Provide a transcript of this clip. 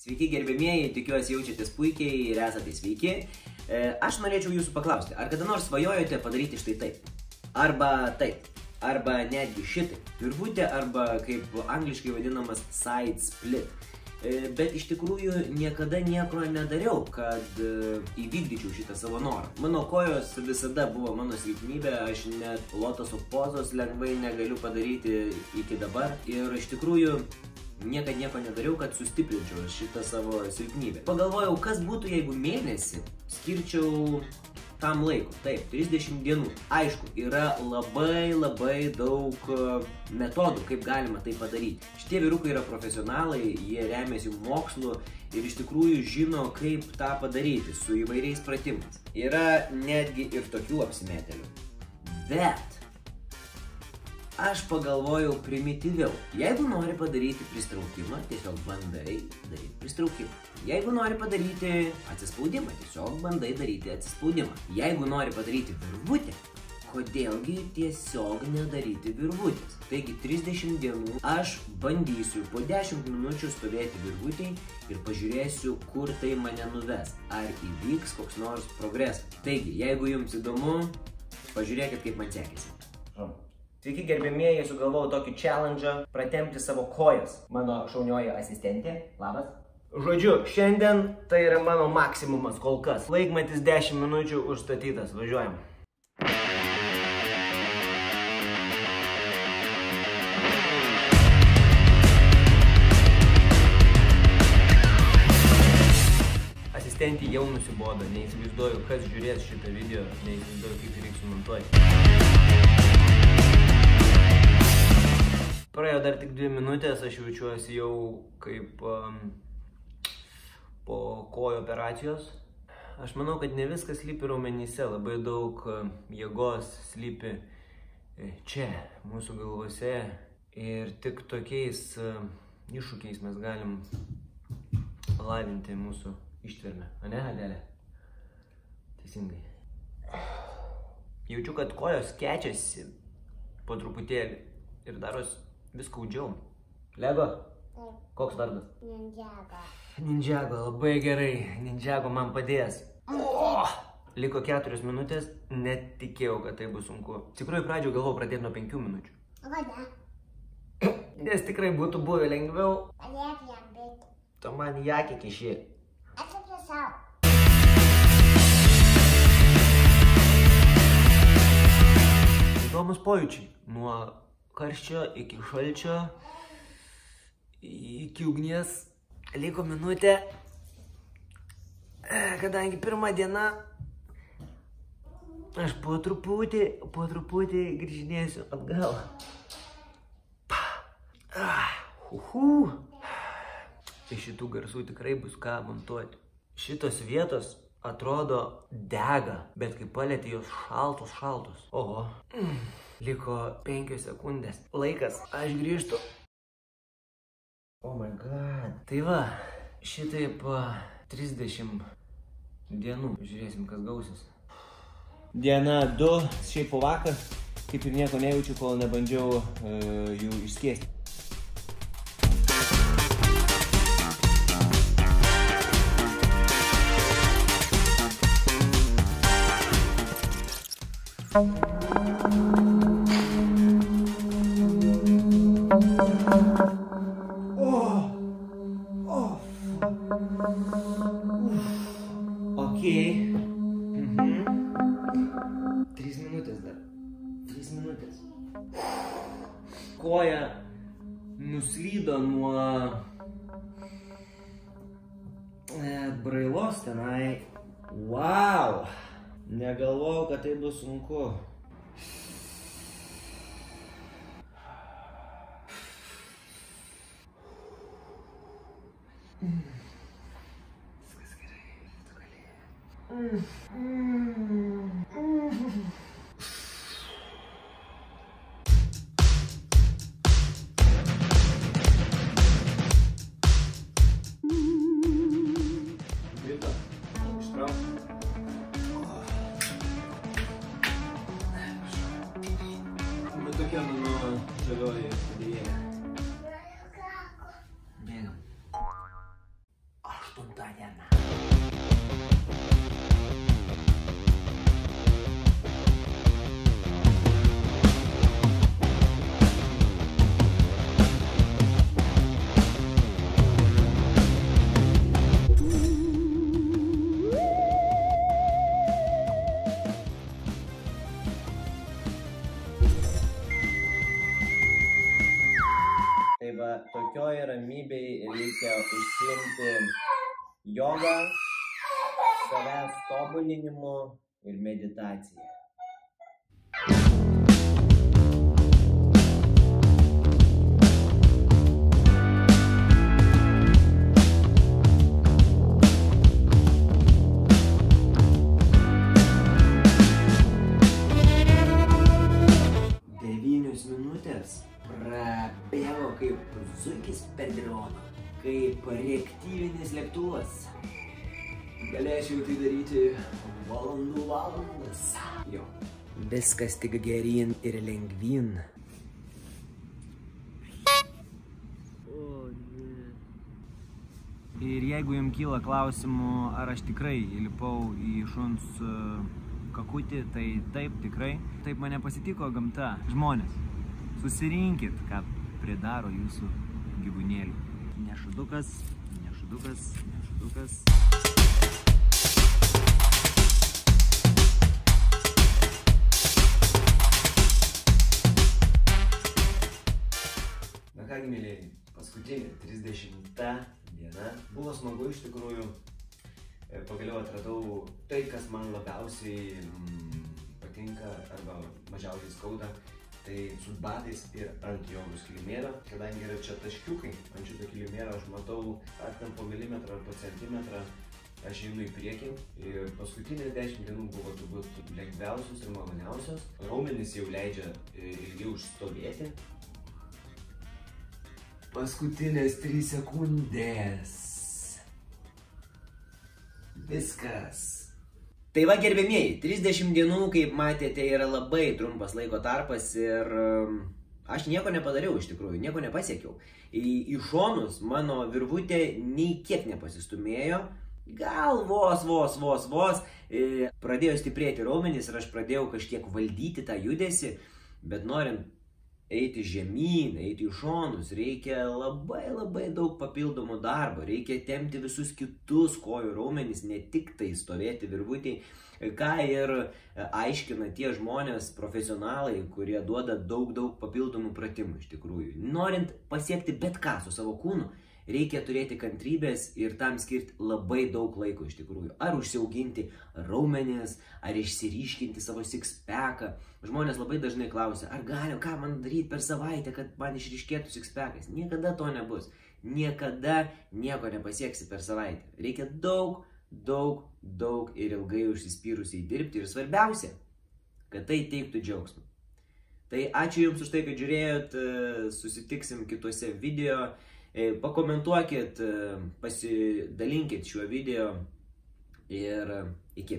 Sveiki gerbėmieji, tikiuosi jaučiatės puikiai ir esate sveiki. Aš norėčiau jūsų paklausti, ar kada nors svajojote padaryti štai taip? Arba taip, arba netgi šitaip. Virvutė arba kaip angliškai vadinamas side split. Bet iš tikrųjų niekada nieko nedariau, kad įvykdyčiau šitą savo norą. Mano kojos visada buvo mano silpnybė, aš net lotoso pozos lengvai negaliu padaryti iki dabar. Ir iš tikrųjų niekada nieko nedariau, kad sustiprinčiau šitą savo silpnybę. Pagalvojau, kas būtų, jeigu mėnesį skirčiau tam laiko. Taip, 30 dienų. Aišku, yra labai daug metodų, kaip galima tai padaryti. Šitie vyrukai yra profesionalai, jie remiasi mokslu ir iš tikrųjų žino, kaip tą padaryti su įvairiais pratimais. Yra netgi ir tokių apsimetėlių. Bet aš pagalvojau primityviau. Jeigu nori padaryti pristraukimą, tiesiog bandai daryti pristraukimą. Jeigu nori padaryti atsispaudimą, tiesiog bandai daryti atsispaudimą. Jeigu nori padaryti virvutę, kodėlgi tiesiog nedaryti virvutės? Taigi 30 dienų aš bandysiu po 10 minučių stovėti virvutėj ir pažiūrėsiu, kur tai mane nuves. Ar įvyks koks nors progresas. Taigi, jeigu jums įdomu, pažiūrėkit, kaip man sekėsi. Sveiki gerbėmieji, sugalvojau tokį challenge pratempti savo kojas. Mano šaunioji asistentė, labas. Žodžiu, šiandien tai yra mano maksimumas kol kas. Laikmatis 10 minučių užstatytas, važiuojam. Asistentė jau nusibodo, neįsivaizduoju, kas žiūrės šitą video, neįsivaizduoju, kaip reikia sumontuoti. Praėjo dar tik 2 minutės, aš jaučiuosi jau kaip po kojų operacijos. Aš manau, kad ne viskas slypi raumenyse, labai daug jėgos slypi čia, mūsų galvose. Ir tik tokiais iššūkiais mes galim lavinti mūsų ištvermę. Ane, Adelė? Teisingai. Jaučiu, kad kojos kečiasi po truputėlį ir daros vis skaudžiau. Lego? Taip. Koks vardas? Ninjago. Ninjago, labai gerai. Ninjago man padės. Liko 4 minutės, net tikėjau, kad tai bus sunku. Tikrųjų, pradžioje galvojau pradėti nuo 5 minučių. O kada? Nes tikrai būtų buvę lengviau. Paliek jam bėgti. Tu man jakį kiši. Atsiprašau. Įdomus pojūčiai. Nuo karščio iki šalčio, iki ugnies. Liko minutė, kadangi pirma diena, aš po truputį grįžinėsiu atgal. Iš šitų garsų tikrai bus ką montuoti. Šitos vietos atrodo dega, bet kai palieti jos šaltos. Oho. Liko 5 sekundės. Laikas, aš grįžtu. Oh my god. Tai va, šitaip 30 dienų. Žiūrėsim, kas gausis. Diena 2, šiaip po vakar, kaip ir nieko nejaučiu, kol nebandžiau jų išskiesti. Okei. 3 minutės dar. 3 minutės. Koja nuslydo nuo brailos tenai. Wow! Negalvojau, kad tai bus sunku. Viskas gerai, tu gali. Grito, ištrauk. Bet tokia mano žalioji padėjėja. Bėgam. reikia užsiimti jogą, savęs tobulinimu ir meditacija. Prabėgo kaip zuikis per droną, kaip reaktyvinis lėktuvas. Galėčiau tai daryti valandas. Jo. Viskas tik geryn ir lengvyn. Ir jeigu jums kyla klausimų, ar aš tikrai įlipau į šuns kakutį, tai taip, tikrai. Taip mane pasitiko gamta. Žmonės. Susirinkit, ką pridaro jūsų gyvūnėlių. Nešudukas, nešudukas, nešudukas. Na kągi, mėlėjai, paskutinė 30 diena. Buvo smagu iš tikrųjų. Pagaliau atradau tai, kas man labiausiai patinka arba mažiausiai skauda. Tai su batais ir ant jogos kilimėlio, kadangi yra čia taškiukai, ant šito kilimėlio aš matau ar ten po milimetrą ar po centimetrą, aš einu į priekį ir paskutinės 10 dienų buvo turbūt lengviausios ir maloniausios. Raumenys jau leidžia ilgiau užstovėti. Paskutinės 3 sekundės. Viskas. Tai va, gerbėmieji, 30 dienų, kaip matėte, yra labai trumpas laiko tarpas ir aš nieko nepadariau iš tikrųjų, nieko nepasiekiau. Į šonus mano virvutė nei kiek nepasistumėjo, gal vos. Pradėjo stiprėti raumenys ir aš pradėjau kažkiek valdyti tą judesį, bet norint eiti žemyn, eiti į šonus, reikia labai daug papildomų darbo, reikia tempti visus kitus kojų raumenys, ne tik tai stovėti virvutėj, ką ir aiškina tie žmonės, profesionalai, kurie duoda daug papildomų pratimų iš tikrųjų. Norint pasiekti bet ką su savo kūnu, reikia turėti kantrybės ir tam skirti labai daug laiko iš tikrųjų. Ar užsiauginti raumenis, ar išsiryškinti savo six-packą. Žmonės labai dažnai klausia, ar galiu, ką man daryti per savaitę, kad man išryškėtų six-packas. Niekada to nebus. Niekada nieko nepasieksi per savaitę. Reikia daug ir ilgai užsispyrusiai dirbti. Ir svarbiausia, kad tai teiktų džiaugsmą. Tai ačiū Jums už tai, kad žiūrėjot. Susitiksim kituose video. Pakomentuokit, pasidalinkit šiuo video ir iki.